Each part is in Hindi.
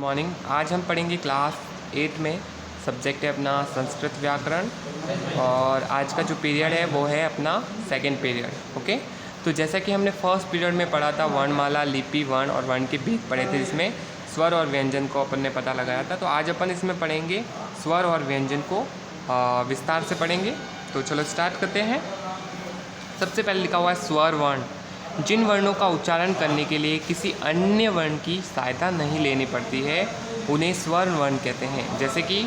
मॉर्निंग। आज हम पढ़ेंगे क्लास 8 में। सब्जेक्ट है अपना संस्कृत व्याकरण और आज का जो पीरियड है वो है अपना सेकंड पीरियड। ओके, तो जैसा कि हमने फर्स्ट पीरियड में पढ़ा था वर्णमाला, लिपि, वर्ण और वर्ण के भेद पढ़े थे, जिसमें स्वर और व्यंजन को अपन ने पता लगाया था। तो आज अपन इसमें पढ़ेंगे स्वर और व्यंजन को विस्तार से पढ़ेंगे। तो चलो स्टार्ट करते हैं। सबसे पहले लिखा हुआ है स्वर वर्ण। जिन वर्णों का उच्चारण करने के लिए किसी अन्य वर्ण की सहायता नहीं लेनी पड़ती है उन्हें स्वर वर्ण कहते हैं। जैसे कि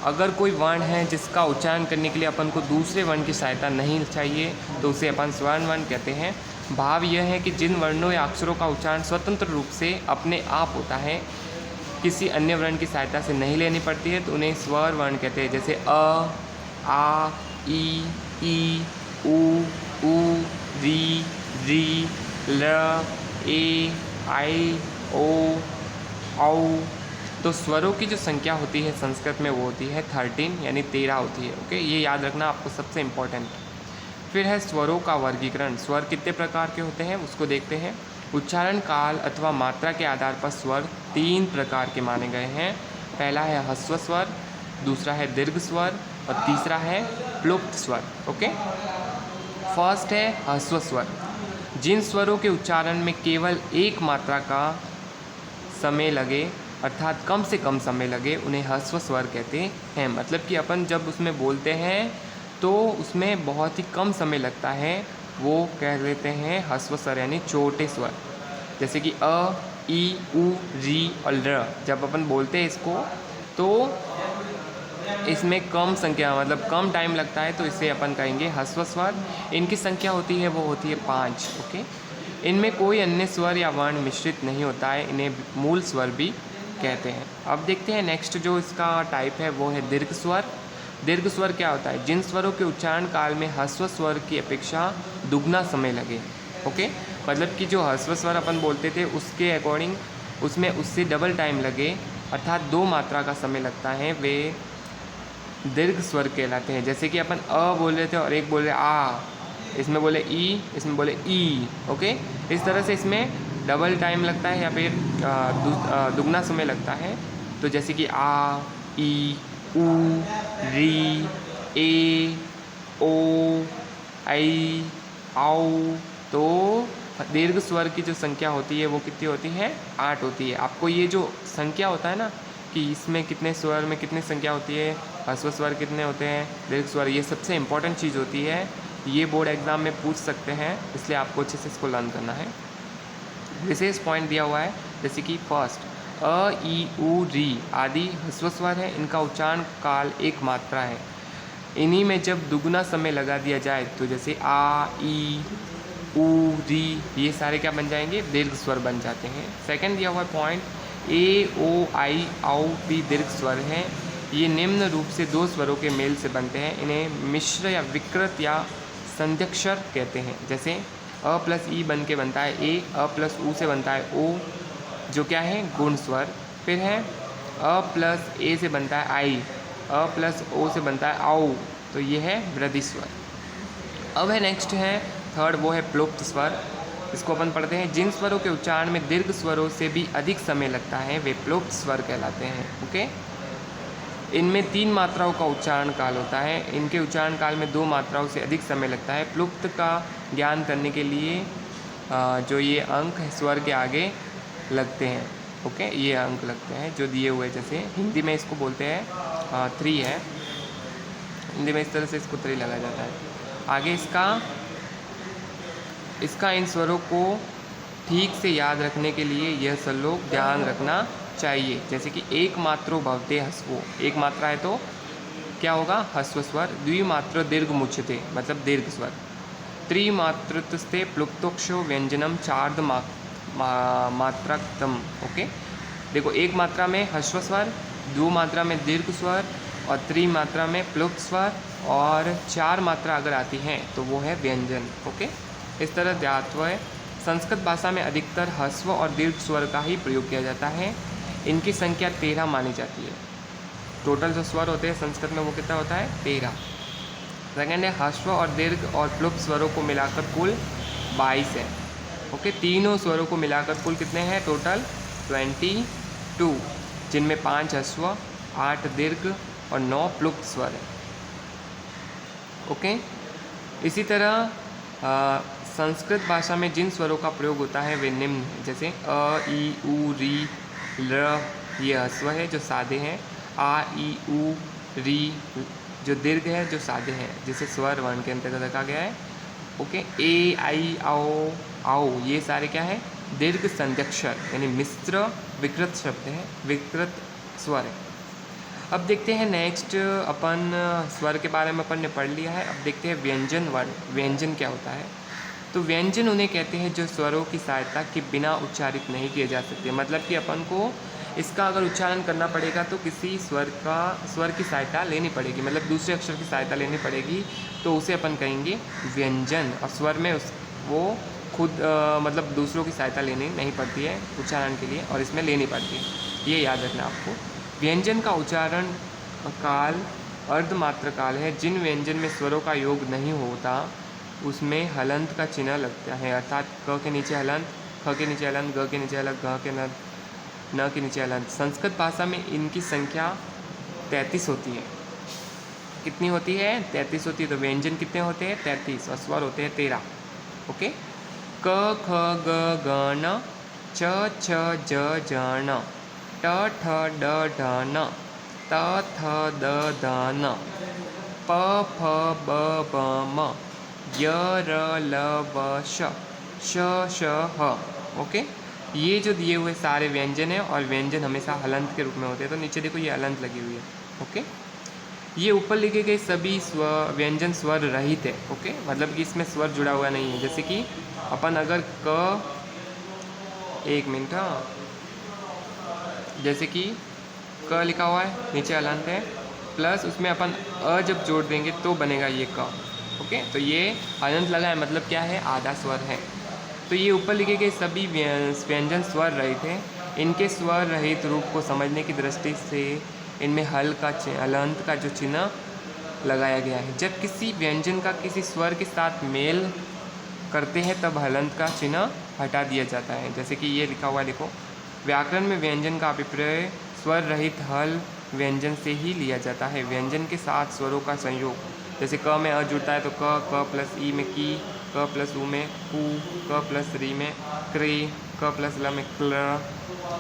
अगर कोई वर्ण है जिसका उच्चारण करने के लिए अपन को दूसरे वर्ण की सहायता नहीं चाहिए तो उसे अपन स्वर वर्ण कहते हैं। भाव यह है कि जिन वर्णों या अक्षरों का उच्चारण स्वतंत्र रूप से अपने आप होता है, किसी अन्य वर्ण की सहायता से नहीं लेनी पड़ती है, तो उन्हें स्वर वर्ण कहते हैं। जैसे अ, आ, ई, उ, री, ल, ए, आई, ओ, औ। तो स्वरों की जो संख्या होती है संस्कृत में वो होती है 13, यानी 13 होती है। ओके, ये याद रखना आपको सबसे इम्पोर्टेंट। फिर है स्वरों का वर्गीकरण। स्वर कितने प्रकार के होते हैं उसको देखते हैं। उच्चारण काल अथवा मात्रा के आधार पर स्वर 3 प्रकार के माने गए हैं। पहला है ह्रस्व स्वर, दूसरा है दीर्घ स्वर और तीसरा है प्लुप्त स्वर। ओके, फर्स्ट है ह्रस्व स्वर। जिन स्वरों के उच्चारण में केवल एक मात्रा का समय लगे, अर्थात कम से कम समय लगे, उन्हें ह्रस्व स्वर कहते हैं। मतलब कि अपन जब उसमें बोलते हैं तो उसमें बहुत ही कम समय लगता है, वो कह देते हैं ह्रस्व स्वर, यानी छोटे स्वर। जैसे कि अ, ई, उ, री और र। जब अपन बोलते हैं इसको तो इसमें कम संख्या, मतलब कम टाइम लगता है, तो इसे अपन कहेंगे ह्रस्व स्वर। इनकी संख्या होती है वो होती है 5। ओके, इनमें कोई अन्य स्वर या वर्ण मिश्रित नहीं होता है, इन्हें मूल स्वर भी कहते हैं। अब देखते हैं नेक्स्ट जो इसका टाइप है वो है दीर्घ स्वर। दीर्घ स्वर क्या होता है? जिन स्वरों के उच्चारण काल में ह्रस्व स्वर की अपेक्षा दुगना समय लगे। ओके, मतलब कि जो ह्रस्व स्वर अपन बोलते थे उसके अकॉर्डिंग उसमें उससे डबल टाइम लगे, अर्थात 2 मात्रा का समय लगता है, वे दीर्घ स्वर कहलाते हैं। जैसे कि अपन अ बोल रहे थे और एक बोल रहे आ, इसमें बोले ई, इसमें बोले ई। ओके, इस तरह से इसमें डबल टाइम लगता है या फिर दुगना समय लगता है। तो जैसे कि आ, ई, उ, री, ए, ओ, आई, आओ। तो दीर्घ स्वर की जो संख्या होती है वो कितनी होती है? 8 होती है। आपको ये जो संख्या होता है ना कि इसमें कितने स्वर में कितनी संख्या होती है, ह्रस्व स्वर कितने होते हैं, दीर्घ स्वर, ये सबसे इम्पॉर्टेंट चीज़ होती है। ये बोर्ड एग्ज़ाम में पूछ सकते हैं, इसलिए आपको अच्छे से इसको लर्न करना है। विशेष पॉइंट दिया हुआ है, जैसे कि फर्स्ट अ, ई, उ, री आदि ह्रस्व स्वर है, इनका उच्चारण काल एक मात्रा है। इन्हीं में जब दुगना समय लगा दिया जाए तो जैसे आ, ई, उ, री, ये सारे क्या बन जाएंगे? दीर्घ स्वर बन जाते हैं। सेकंड दिया हुआ पॉइंट ए, ओ, आई, औ भी दीर्घ स्वर हैं। ये निम्न रूप से 2 स्वरों के मेल से बनते हैं। इन्हें मिश्र या विकृत या संध्यक्षर कहते हैं। जैसे अ प्लस ई बन के बनता है ए, अ प्लस उ से बनता है ओ, जो क्या है? गुण स्वर। फिर है अ प्लस ए से बनता है आई, अ प्लस ओ से बनता है औ, तो ये है वृद्धि स्वर। अब है नेक्स्ट है थर्ड, वो है प्लुप्त स्वर। इसको अपन पढ़ते हैं। जिन स्वरों के उच्चारण में दीर्घ स्वरों से भी अधिक समय लगता है वे प्लुप्त स्वर कहलाते हैं। ओके, इनमें 3 मात्राओं का उच्चारण काल होता है। इनके उच्चारण काल में 2 मात्राओं से अधिक समय लगता है। प्लुप्त का ज्ञान करने के लिए जो ये अंक स्वर के आगे लगते हैं, ओके, ये अंक लगते हैं जो दिए हुए, जैसे हिंदी में इसको बोलते हैं 3 है, हिंदी में इस तरह से इसको 3 लगाया जाता है। आगे इसका इन स्वरों को ठीक से याद रखने के लिए यह सब लोग ध्यान रखना चाहिए। जैसे कि एक मात्रो भवते ह्रस्वो, एक मात्रा है तो क्या होगा? ह्रस्व स्वर। द्विमात्र दीर्घ मुच्यते, मतलब दीर्घ स्वर। त्रिमात्रस्ते प्लुप्तोक्षो व्यंजनम चार्ध मात्राक्तम। ओके, देखो, एक मात्रा में ह्रस्व स्वर, 2 मात्रा में दीर्घ स्वर और 3 मात्रा में प्लुप्त स्वर, और 4 मात्रा अगर आती हैं तो वो है व्यंजन। ओके, इस तरह ध्यात्व है। संस्कृत भाषा में अधिकतर ह्रस्व और दीर्घ स्वर का ही प्रयोग किया जाता है। इनकी संख्या 13 मानी जाती है। टोटल जो स्वर होते हैं संस्कृत में वो कितना होता है? 13। सेकेंड है ह्रस्व और दीर्घ और प्लुप्त स्वरों को मिलाकर कुल 22 है। ओके, तीनों स्वरों को मिलाकर कुल कितने हैं? टोटल 22। जिनमें 5 ह्रस्व, 8 दीर्घ और 9 प्लुप्त स्वर हैं। ओके। इसी तरह संस्कृत भाषा में जिन स्वरों का प्रयोग होता है वे निम्न हैं, जैसे अ, ई, उ, री, ल, ये ह्रस्व है जो सादे हैं, आ, ई, उ, री जो दीर्घ है जो सादे हैं, जिसे स्वर वर्ण के अंतर्गत रखा गया है। ओके। ए, आई, आओ, आओ ये सारे क्या है, दीर्घ संध्यक्षर यानी मिश्र विकृत शब्द है, विकृत स्वर है। अब देखते हैं नेक्स्ट, अपन स्वर के बारे में अपन ने पढ़ लिया है। अब देखते हैं व्यंजन वर्ण। व्यंजन क्या होता है? तो व्यंजन उन्हें कहते हैं जो स्वरों की सहायता के बिना उच्चारित नहीं किए जा सकते। मतलब कि अपन को इसका अगर उच्चारण करना पड़ेगा तो किसी स्वर की सहायता लेनी पड़ेगी, मतलब दूसरे अक्षर की सहायता लेनी पड़ेगी, तो उसे अपन कहेंगे व्यंजन। और स्वर में वो खुद मतलब दूसरों की सहायता लेनी नहीं पड़ती है उच्चारण के लिए, और इसमें लेनी पड़ती है, ये याद रखना आपको। व्यंजन का उच्चारण काल अर्धमात्र काल है। जिन व्यंजन में स्वरों का योग नहीं होता उसमें हलंत का चिन्ह लगता है, अर्थात क के नीचे हलंत, ख के नीचे हलंत, ग के नीचे हलंत, घ के न के नीचे हलंत। संस्कृत भाषा में इनकी संख्या 33 होती है। कितनी होती है? 33 होती है। तो व्यंजन कितने होते हैं? 33, और स्वर होते हैं 13। ओके। क, ख, ग, घ, न, च, छ, ज, ज, न, ट, ठ, ड, ढ, न, त, थ, द, ध, न, प, फ, ब, भ, म, य, र, ल, व, श, श, ह। ओके। ये जो दिए हुए सारे व्यंजन हैं, और व्यंजन हमेशा हलंत के रूप में होते हैं। तो नीचे देखो ये हलंत लगी हुई है। ओके। ये ऊपर लिखे गए सभी व्यंजन स्वर रहित है। ओके, मतलब कि इसमें स्वर जुड़ा हुआ नहीं है। जैसे कि अपन अगर क, एक मिनट, हाँ, जैसे कि क लिखा हुआ है, नीचे हलंत है, प्लस उसमें अपन अ जब जोड़ देंगे तो बनेगा ये क। ओके, तो ये हलंत लगा है, मतलब क्या है? आधा स्वर है। तो ये ऊपर लिखे गए सभी व्यंजन स्वर रहित हैं। इनके स्वर रहित रूप को समझने की दृष्टि से इनमें हलंत का जो चिन्ह लगाया गया है। जब किसी व्यंजन का किसी स्वर के साथ मेल करते हैं तब हलंत का चिन्ह हटा दिया जाता है। जैसे कि ये लिखा हुआ देखो, व्याकरण में व्यंजन का अभिप्राय स्वर रहित हल व्यंजन से ही लिया जाता है। व्यंजन के साथ स्वरों का संयोग, जैसे क में अ जुड़ता है तो क प्लस ई में की, क प्लस उ में कु, क प्लस री में क्रे, क प्लस ल में क्ल।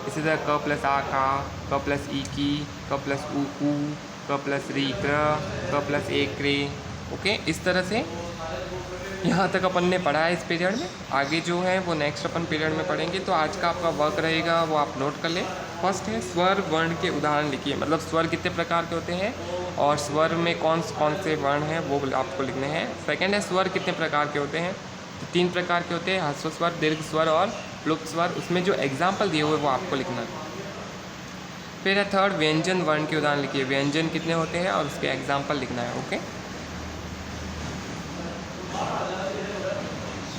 इसी तरह क प्लस आ का, क प्लस ई की, क प्लस उ कु, क प्लस री क्र, क प्लस ए क्रे। ओके, इस तरह से यहाँ तक अपन ने पढ़ा है इस पीरियड में। आगे जो है वो नेक्स्ट अपन पीरियड में पढ़ेंगे। तो आज का आपका वर्क रहेगा वो आप नोट कर लें। फर्स्ट है स्वर वर्ण के उदाहरण लिखिए, मतलब स्वर कितने प्रकार के होते हैं और स्वर में कौन कौन से वर्ण हैं वो आपको लिखने हैं। सेकंड है स्वर कितने प्रकार के होते हैं, तो 3 प्रकार के होते हैं, ह्रस्व स्वर, दीर्घ स्वर और प्लुप्त स्वर। उसमें जो एग्जाम्पल दिए हुए वो आपको लिखना है। फिर है थर्ड व्यंजन वर्ण के उदाहरण लिखिए, व्यंजन कितने होते हैं और उसके एग्जाम्पल लिखना है। ओके।